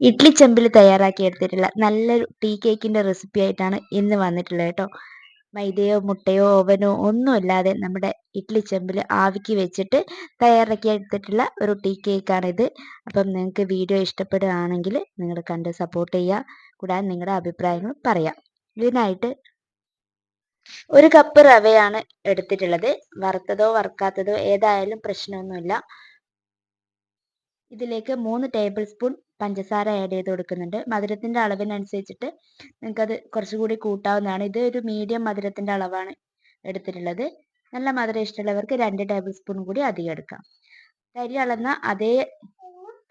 ഇഡ്ലി ചെമ്പിൽ തയ്യാറാക്കി എടുത്തിട്ടുള്ള നല്ലൊരു ടീ കേക്കിന്റെ റെസിപ്പി ആയിട്ടാണ് ഇന്ന് വന്നിട്ടുള്ളത് കേട്ടോ. മൈദയോ മുട്ടയോ ഓവനോ ഒന്നുമില്ലാതെ നമ്മുടെ ഇഡ്ലി ചെമ്പിൽ ആവിക്ക് വെച്ചിട്ട് തയ്യാറാക്കി എടുത്തിട്ടുള്ള ഒരു ടീ കേക്കാണിത്. അപ്പം നിങ്ങൾക്ക് വീഡിയോ ഇഷ്ടപ്പെടുകയാണെങ്കിൽ നിങ്ങൾ കണ്ട് സപ്പോർട്ട് ചെയ്യുക. കൂടാതെ നിങ്ങളുടെ അഭിപ്രായങ്ങൾ പറയാം. ഇതിനായിട്ട് 1 കപ്പ് റവയാണ് എടുത്തിട്ടുള്ളത്. വറുത്തതോ വറുക്കാത്തതോ ഏതായാലും പ്രശ്നമൊന്നുമില്ല. ഇതിലേക്ക് 3 ടേബിൾ സ്പൂൺ പഞ്ചസാര ആഡ് ചെയ്ത് കൊടുക്കുന്നുണ്ട്. മധുരത്തിൻ്റെ അളവിനനുസരിച്ചിട്ട് നിങ്ങൾക്കത് കുറച്ചുകൂടി കൂട്ടാവുന്നതാണ്. ഇത് ഒരു മീഡിയം മധുരത്തിൻ്റെ അളവാണ് എടുത്തിട്ടുള്ളത്. നല്ല മധുരം ഇഷ്ടമുള്ളവർക്ക് 2 ടേബിൾ സ്പൂൺ കൂടി അധികം എടുക്കാം. അരി അളന്ന അതേ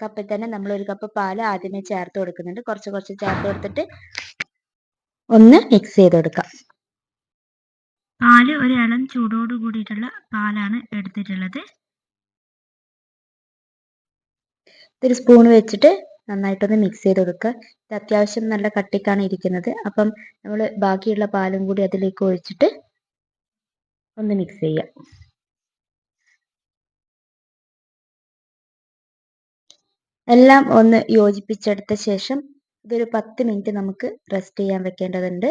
കപ്പിൽ തന്നെ നമ്മൾ 1 കപ്പ് പാൽ ആദ്യമേ ചേർത്ത് കൊടുക്കുന്നുണ്ട്. കുറച്ച് കുറച്ച് ചേർത്ത് കൊടുത്തിട്ട് ഒന്ന് മിക്സ് ചെയ്ത് കൊടുക്കാം. പാല് ഒരു ഇളം ചൂടോട് കൂടിയിട്ടുള്ള പാലാണ് എടുത്തിട്ടുള്ളത്. ഒരു സ്പൂൺ വെച്ചിട്ട് നന്നായിട്ടൊന്ന് മിക്സ് ചെയ്ത് കൊടുക്കുക. ഇത് അത്യാവശ്യം നല്ല കട്ടിക്കാണ് ഇരിക്കുന്നത്. അപ്പം നമ്മൾ ബാക്കിയുള്ള പാലും കൂടി അതിലേക്ക് ഒഴിച്ചിട്ട് ഒന്ന് മിക്സ് ചെയ്യാം. എല്ലാം ഒന്ന് യോജിപ്പിച്ചെടുത്ത ശേഷം ഇതൊരു 10 മിനിറ്റ് നമുക്ക് റെസ്റ്റ് ചെയ്യാൻ വെക്കേണ്ടതുണ്ട്.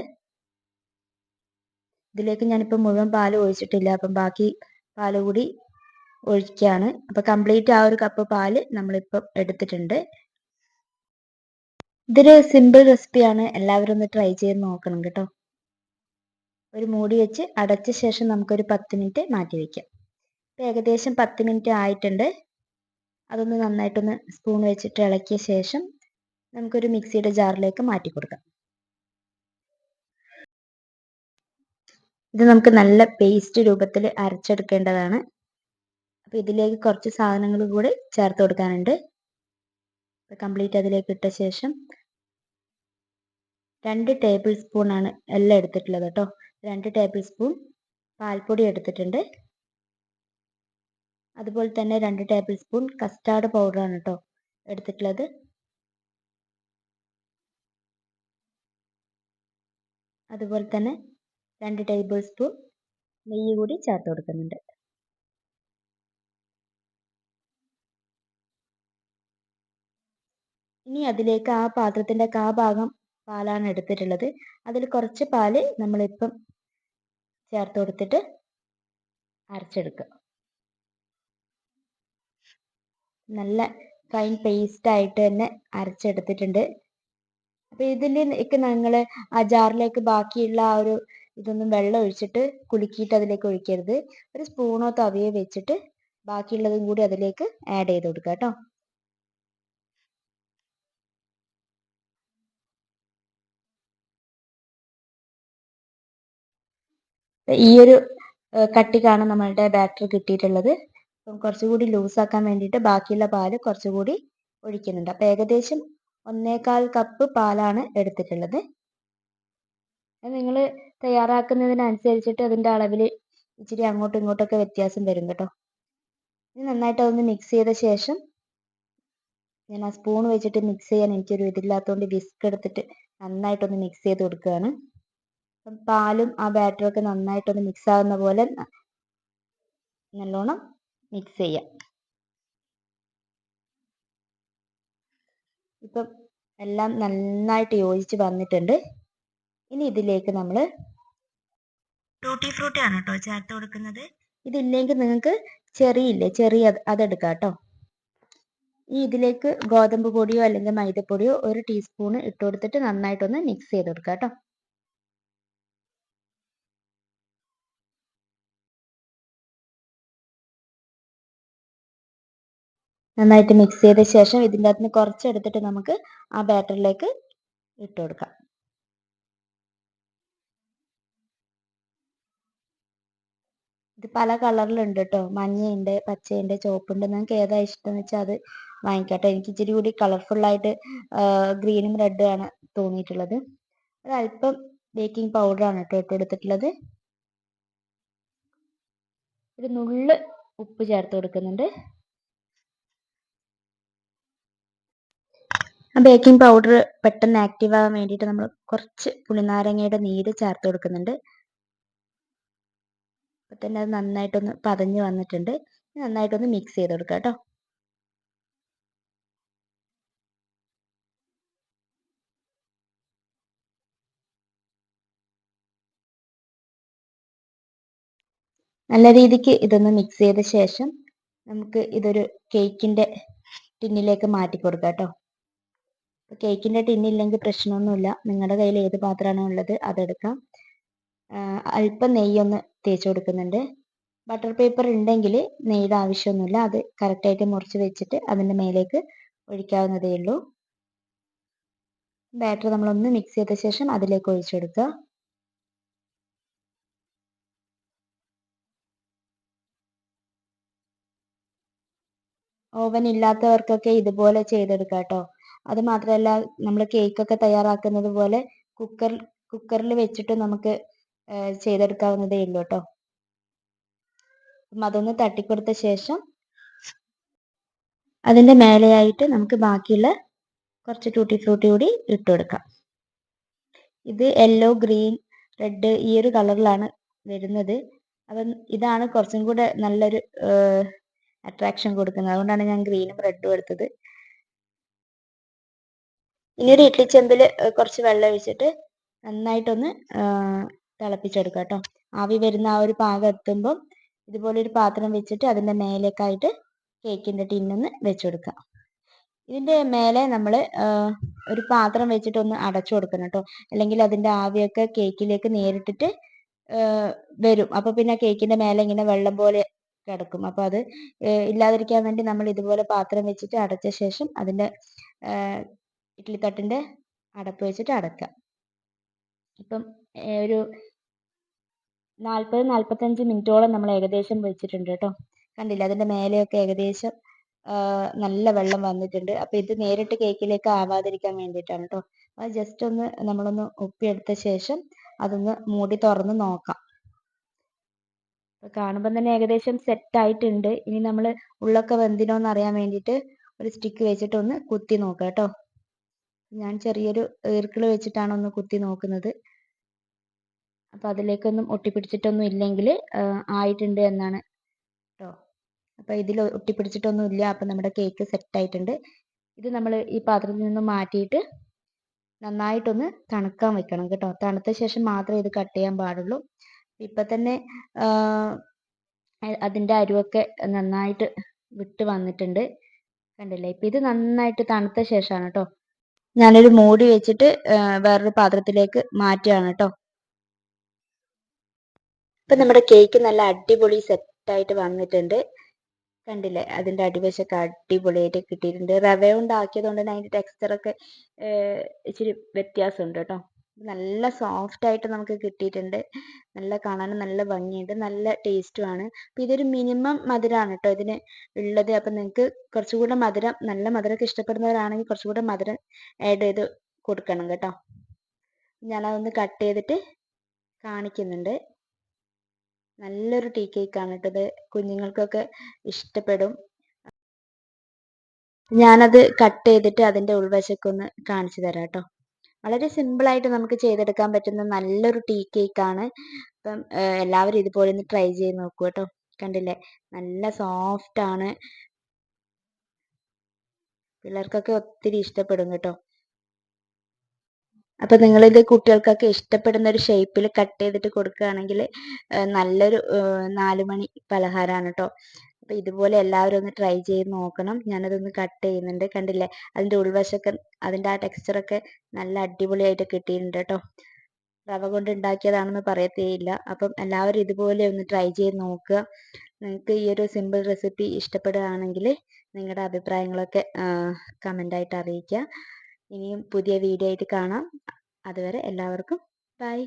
ഇതിലേക്ക് ഞാനിപ്പോൾ മുഴുവൻ പാൽ ഒഴിച്ചിട്ടില്ല. അപ്പം ബാക്കി പാൽ കൂടി ഒഴിക്കുകയാണ്. അപ്പോൾ കംപ്ലീറ്റ് ആ 1 കപ്പ് പാല് നമ്മളിപ്പം എടുത്തിട്ടുണ്ട്. ഇതൊരു സിമ്പിൾ റെസിപ്പിയാണ്. എല്ലാവരും ഒന്ന് ട്രൈ ചെയ്ത് നോക്കണം കേട്ടോ. ഒരു മൂടി വെച്ച് അടച്ച ശേഷം നമുക്കൊരു 10 മിനിറ്റ് മാറ്റി വയ്ക്കാം. ഏകദേശം 10 മിനിറ്റ് ആയിട്ടുണ്ട്. അതൊന്ന് നന്നായിട്ടൊന്ന് സ്പൂൺ വെച്ചിട്ട് ഇളക്കിയ ശേഷം നമുക്കൊരു മിക്സിയുടെ ജാറിലേക്ക് മാറ്റി കൊടുക്കാം. ഇത് നമുക്ക് നല്ല പേസ്റ്റ് രൂപത്തിൽ അരച്ചെടുക്കേണ്ടതാണ്. അപ്പോൾ ഇതിലേക്ക് കുറച്ച് സാധനങ്ങൾ കൂടി ചേർത്ത് കൊടുക്കാനുണ്ട്. കംപ്ലീറ്റ് അതിലേക്ക് ഇട്ട ശേഷം 2 ടേബിൾ സ്പൂൺ ആണ് എല്ലാം എടുത്തിട്ടുള്ളത് കേട്ടോ. 2 ടേബിൾ സ്പൂൺ പാൽപ്പൊടി എടുത്തിട്ടുണ്ട്. അതുപോലെ തന്നെ 2 ടേബിൾ സ്പൂൺ കസ്റ്റാർഡ് പൗഡറാണ് കേട്ടോ എടുത്തിട്ടുള്ളത്. അതുപോലെ തന്നെ 2 ടേബിൾ സ്പൂൺ നെയ്യ് കൂടി ചേർത്ത് കൊടുക്കുന്നുണ്ട്. ഇനി അതിലേക്ക് ആ പാത്രത്തിൻ്റെ ഭാഗം പാലാണ് എടുത്തിട്ടുള്ളത്. അതിൽ കുറച്ച് പാല് നമ്മളിപ്പം ചേർത്ത് കൊടുത്തിട്ട് അരച്ചെടുക്കുക. നല്ല ഫൈൻ പേസ്റ്റ് ആയിട്ട് തന്നെ അരച്ചെടുത്തിട്ടുണ്ട്. അപ്പോൾ ഇതിലേക്ക് നിങ്ങൾ ആ ജാറിലേക്ക് ബാക്കിയുള്ള ആ ഒരു ഇതൊന്നും വെള്ളം ഒഴിച്ചിട്ട് കുലുക്കിയിട്ട് അതിലേക്ക് ഒഴിക്കരുത്. ഒരു സ്പൂണോ തവിയോ വെച്ചിട്ട് ബാക്കിയുള്ളതും കൂടി അതിലേക്ക് ആഡ് ചെയ്ത് കൊടുക്കുക കേട്ടോ. ഈ ഒരു കട്ടിക്കാണ് നമ്മളുടെ ബാറ്റർ കിട്ടിയിട്ടുള്ളത്. അപ്പം കുറച്ചുകൂടി ലൂസാക്കാൻ വേണ്ടിയിട്ട് ബാക്കിയുള്ള പാല് കുറച്ചുകൂടി ഒഴിക്കുന്നുണ്ട്. അപ്പോൾ ഏകദേശം 1/4 കപ്പ് പാലാണ് എടുത്തിട്ടുള്ളത്. നിങ്ങൾ തയ്യാറാക്കുന്നതിനനുസരിച്ചിട്ട് അതിൻ്റെ അളവിൽ ഇച്ചിരി അങ്ങോട്ടും ഇങ്ങോട്ടൊക്കെ വ്യത്യാസം വരും കേട്ടോ. ഇനി നന്നായിട്ട് അതൊന്ന് മിക്സ് ചെയ്ത ശേഷം ഞാൻ ആ സ്പൂൺ വെച്ചിട്ട് മിക്സ് ചെയ്യാൻ എനിക്കൊരു ഇതില്ലാത്തതുകൊണ്ട് വിസ്ക് എടുത്തിട്ട് നന്നായിട്ടൊന്ന് മിക്സ് ചെയ്ത് കൊടുക്കുകയാണ്. അപ്പം പാലും ആ ബാറ്ററൊക്കെ നന്നായിട്ടൊന്ന് മിക്സ് ആകുന്ന പോലെ നല്ലോണം മിക്സ് ചെയ്യാം. ഇപ്പം എല്ലാം നന്നായിട്ട് യോജിച്ച് വന്നിട്ടുണ്ട്. ഇനി ഇതിലേക്ക് നമ്മൾ ടൂട്ടി ഫ്രൂട്ടി ആണ് കേട്ടോ ചേർത്ത് കൊടുക്കുന്നത്. ഇതില്ലെങ്കിൽ നിങ്ങൾക്ക് ചെറിയ അതെടുക്കാം കേട്ടോ. ഇനി ഇതിലേക്ക് ഗോതമ്പ് പൊടിയോ അല്ലെങ്കിൽ മൈദപ്പൊടിയോ 1 ടീസ്പൂൺ ഇട്ട് കൊടുത്തിട്ട് നന്നായിട്ടൊന്ന് മിക്സ് ചെയ്ത് കൊടുക്കുക കേട്ടോ. നന്നായിട്ട് മിക്സ് ചെയ്ത ശേഷം ഇതിൻ്റെ അകത്ത് നിന്ന് കുറച്ചെടുത്തിട്ട് നമുക്ക് ആ ബാറ്ററിലേക്ക് ഇട്ട് കൊടുക്കാം. ഇത് പല കളറിലുണ്ട് കേട്ടോ. മഞ്ഞയുണ്ട്, പച്ചയുണ്ട്, ചുവപ്പുണ്ട്. നിങ്ങൾക്ക് ഏതാ ഇഷ്ടം എന്ന് വെച്ചാൽ അത് വാങ്ങിക്കട്ടെ. എനിക്ക് ഇച്ചിരി കൂടി കളർഫുള്ളായിട്ട് ഗ്രീനും റെഡും ആണ് തോന്നിയിട്ടുള്ളത്. ഒരല്പം ബേക്കിംഗ് പൗഡറാണ് കേട്ടോ ഇട്ട് കൊടുത്തിട്ടുള്ളത്. ഒരു നുള്ള് ഉപ്പ് ചേർത്ത് കൊടുക്കുന്നുണ്ട്. ആ ബേക്കിംഗ് പൗഡർ പെട്ടെന്ന് ആക്റ്റീവ് ആവാൻ വേണ്ടിയിട്ട് നമ്മൾ കുറച്ച് പുളിനാരങ്ങയുടെ നീര് ചേർത്ത് കൊടുക്കുന്നുണ്ട്. അപ്പോൾ തന്നെ അത് നന്നായിട്ടൊന്ന് പതഞ്ഞ് വന്നിട്ടുണ്ട്. നന്നായിട്ടൊന്ന് മിക്സ് ചെയ്ത് കൊടുക്കുക കേട്ടോ. നല്ല രീതിക്ക് ഇതൊന്ന് മിക്സ് ചെയ്ത ശേഷം നമുക്ക് ഇതൊരു കേക്കിന്റെ ടിന്നിലേക്ക് മാറ്റി കൊടുക്കാം കേട്ടോ. കേക്കിന്റെ ടിന്നില്ലെങ്കിൽ പ്രശ്നമൊന്നുമില്ല, നിങ്ങളുടെ കയ്യിൽ ഏത് പാത്രമാണോ ഉള്ളത് അതെടുക്കാം. അല്പം നെയ്യൊന്ന് തേച്ച് കൊടുക്കുന്നുണ്ട്. ബട്ടർ പേപ്പർ ഉണ്ടെങ്കിൽ നെയ്യുടെ ആവശ്യമൊന്നുമില്ല, അത് കറക്റ്റായിട്ട് മുറിച്ച് വെച്ചിട്ട് അതിൻ്റെ മേലേക്ക് ഒഴിക്കാവുന്നതേ ഉള്ളൂ. ബാറ്റർ നമ്മളൊന്ന് മിക്സ് ചെയ്ത ശേഷം അതിലേക്ക് ഒഴിച്ചെടുക്കുക. ഓവൻ ഇല്ലാത്തവർക്കൊക്കെ ഇതുപോലെ ചെയ്തെടുക്കാം കേട്ടോ. അത് മാത്രമല്ല, നമ്മൾ കേക്കൊക്കെ തയ്യാറാക്കുന്നത് പോലെ കുക്കറിൽ വെച്ചിട്ട് നമുക്ക് ചെയ്തെടുക്കാവുന്നതേ ഉള്ളൂ കേട്ടോ. അതൊന്ന് തട്ടിക്കൊടുത്ത ശേഷം അതിൻ്റെ മേലെയായിട്ട് നമുക്ക് ബാക്കിയുള്ള കുറച്ച് ടൂട്ടി ഫ്രൂട്ടി കൂടി ഇട്ട് കൊടുക്കാം. ഇത് യെല്ലോ, ഗ്രീൻ, റെഡ് ഈ ഒരു കളറിലാണ് വരുന്നത്. അപ്പം ഇതാണ് കുറച്ചും കൂടെ നല്ലൊരു അട്രാക്ഷൻ കൊടുക്കുന്നത്, അതുകൊണ്ടാണ് ഞാൻ ഗ്രീനും റെഡും എടുത്തത്. ഇനി ഒരു ഇഡ്ഡലി ചെമ്പിൽ കുറച്ച് വെള്ളം ഒഴിച്ചിട്ട് നന്നായിട്ടൊന്ന് തിളപ്പിച്ചെടുക്കുക കേട്ടോ. ആവി വരുന്ന ആ ഒരു പാകം എത്തുമ്പം ഇതുപോലെ ഒരു പാത്രം വെച്ചിട്ട് അതിൻ്റെ മേലേക്കായിട്ട് കേക്കിൻ്റെ ടിന്നൊന്ന് വെച്ചുകൊടുക്കുക. ഇതിൻ്റെ മേലെ നമ്മൾ ഒരു പാത്രം വെച്ചിട്ട് ഒന്ന് അടച്ചു കൊടുക്കണം കേട്ടോ, അല്ലെങ്കിൽ അതിൻ്റെ ആവിയൊക്കെ കേക്കിലേക്ക് നേരിട്ടിട്ട് വരും. അപ്പോൾ പിന്നെ കേക്കിൻ്റെ മേലെ ഇങ്ങനെ വെള്ളം പോലെ കിടക്കും. അപ്പോൾ അത് ഇല്ലാതിരിക്കാൻ വേണ്ടി നമ്മൾ ഇതുപോലെ പാത്രം വെച്ചിട്ട് അടച്ച ശേഷം അതിൻ്റെ ഇഡ്ഡലി തട്ടിൻ്റെ അടപ്പ് വെച്ചിട്ട് അടക്കുക. ഇപ്പം ഒരു 40-45 മിനിറ്റോളം നമ്മൾ ഏകദേശം വെച്ചിട്ടുണ്ട് കേട്ടോ. കണ്ടില്ല, അതിൻ്റെ മേലെയൊക്കെ ഏകദേശം നല്ല വെള്ളം വന്നിട്ടുണ്ട്. അപ്പോൾ ഇത് നേരിട്ട് കേക്കിലേക്ക് ആവാതിരിക്കാൻ വേണ്ടിയിട്ടാണ് കേട്ടോ. അത് ജസ്റ്റ് ഒന്ന് നമ്മളൊന്ന് ഒപ്പിയെടുത്ത ശേഷം അതൊന്ന് മൂടി തുറന്ന് നോക്കാം. കാണുമ്പോൾ തന്നെ ഏകദേശം സെറ്റ് ആയിട്ടുണ്ട്. ഇനി നമ്മൾ ഉള്ളൊക്കെ വെന്തിനോന്ന് അറിയാൻ വേണ്ടിയിട്ട് ഒരു സ്റ്റിക്ക് വെച്ചിട്ട് ഒന്ന് കുത്തി നോക്കാം കേട്ടോ. ഞാൻ ചെറിയൊരു ഈർക്കിൾ വെച്ചിട്ടാണ് ഒന്ന് കുത്തി നോക്കുന്നത്. അപ്പോൾ അതിലേക്കൊന്നും ഒട്ടിപ്പിടിച്ചിട്ടൊന്നും ഇല്ലെങ്കിൽ ആയിട്ടുണ്ട് എന്നാണ് കേട്ടോ. അപ്പോൾ ഇതിൽ ഒട്ടിപ്പിടിച്ചിട്ടൊന്നും ഇല്ല, അപ്പോൾ നമ്മുടെ കേക്ക് സെറ്റ് ആയിട്ടുണ്ട്. ഇത് നമ്മൾ ഈ പാത്രത്തിൽ നിന്ന് മാറ്റിയിട്ട് നന്നായിട്ടൊന്ന് തണുക്കാൻ വെക്കണം കേട്ടോ. തണുത്ത ശേഷം മാത്രമേ ഇത് കട്ട് ചെയ്യാൻ പാടുള്ളൂ. ഇപ്പം തന്നെ അതിൻ്റെ അരുവൊക്കെ നന്നായിട്ട് വിട്ട് വന്നിട്ടുണ്ട്, കണ്ടില്ലേ. ഇപ്പം ഇത് നന്നായിട്ട് തണുത്ത ശേഷമാണ് കേട്ടോ ഞാനൊരു മൂടി വെച്ചിട്ട് വേറൊരു പാത്രത്തിലേക്ക് മാറ്റുകയാണ് കേട്ടോ. ഇപ്പം നമ്മുടെ കേക്ക് നല്ല അടിപൊളി സെറ്റായിട്ട് വന്നിട്ടുണ്ട്, കണ്ടില്ലേ. അതിൻ്റെ അടിവശമൊക്കെ അടിപൊളിയായിട്ട് കിട്ടിയിട്ടുണ്ട്. റവ കൊണ്ടാക്കിയത് കൊണ്ട് തന്നെ അതിൻ്റെ ടെക്സ്ചറൊക്കെ ഇച്ചിരി വ്യത്യാസമുണ്ട് കേട്ടോ. നല്ല സോഫ്റ്റായിട്ട് നമുക്ക് കിട്ടിയിട്ടുണ്ട്. നല്ല കാണാനും നല്ല ഭംഗിയുണ്ട്, നല്ല ടേസ്റ്റുമാണ്. അപ്പം ഇതൊരു മിനിമം മധുരമാണ് കേട്ടോ ഇതിന് ഉള്ളത്. അപ്പം നിങ്ങൾക്ക് കുറച്ചുകൂടെ മധുരം, നല്ല മധുരമൊക്കെ ഇഷ്ടപ്പെടുന്നവരാണെങ്കിൽ കുറച്ചുകൂടെ മധുരം ആഡ് ചെയ്ത് കൊടുക്കണം കേട്ടോ. ഞാനതൊന്ന് കട്ട് ചെയ്തിട്ട് കാണിക്കുന്നുണ്ട്. നല്ലൊരു ടീ കേക്കാണ് കേട്ടോ ഇത്, കുഞ്ഞുങ്ങൾക്കൊക്കെ ഇഷ്ടപ്പെടും. ഞാനത് കട്ട് ചെയ്തിട്ട് അതിൻ്റെ ഉൾവശമൊക്കെ ഒന്ന് കാണിച്ചു തരാം കേട്ടോ. വളരെ സിമ്പിളായിട്ട് നമുക്ക് ചെയ്തെടുക്കാൻ പറ്റുന്ന നല്ലൊരു ടീ കേക്കാണ്. അപ്പം എല്ലാവരും ഇതുപോലെ ഒന്ന് ട്രൈ ചെയ്ത് നോക്കൂ കേട്ടോ. കണ്ടില്ലേ, നല്ല സോഫ്റ്റാണ്, പിള്ളേർക്കൊക്കെ ഒത്തിരി ഇഷ്ടപ്പെടും കേട്ടോ. അപ്പം നിങ്ങളിത് കുട്ടികൾക്കൊക്കെ ഇഷ്ടപ്പെടുന്ന ഒരു ഷേപ്പിൽ കട്ട് ചെയ്തിട്ട് കൊടുക്കുകയാണെങ്കിൽ നല്ലൊരു 4 മണി പലഹാരമാണ് കേട്ടോ. അപ്പം ഇതുപോലെ എല്ലാവരും ഒന്ന് ട്രൈ ചെയ്ത് നോക്കണം. ഞാനതൊന്ന് കട്ട് ചെയ്യുന്നുണ്ട്, കണ്ടില്ലേ. അതിൻ്റെ ഉൾവശമൊക്കെ അതിൻ്റെ ആ ടെക്സ്ചറൊക്കെ നല്ല അടിപൊളിയായിട്ട് കിട്ടിയിട്ടുണ്ട് കേട്ടോ. റവ കൊണ്ട് ഉണ്ടാക്കിയതാണെന്ന് പറയത്തേയില്ല. അപ്പം എല്ലാവരും ഇതുപോലെ ഒന്ന് ട്രൈ ചെയ്ത് നോക്കുക. നിങ്ങൾക്ക് ഈ ഒരു സിമ്പിൾ റെസിപ്പി ഇഷ്ടപ്പെടുകയാണെങ്കിൽ നിങ്ങളുടെ അഭിപ്രായങ്ങളൊക്കെ കമൻ്റായിട്ട് അറിയിക്കുക. ഇനിയും പുതിയ വീഡിയോ ആയിട്ട് കാണാം. അതുവരെ എല്ലാവർക്കും ബൈ.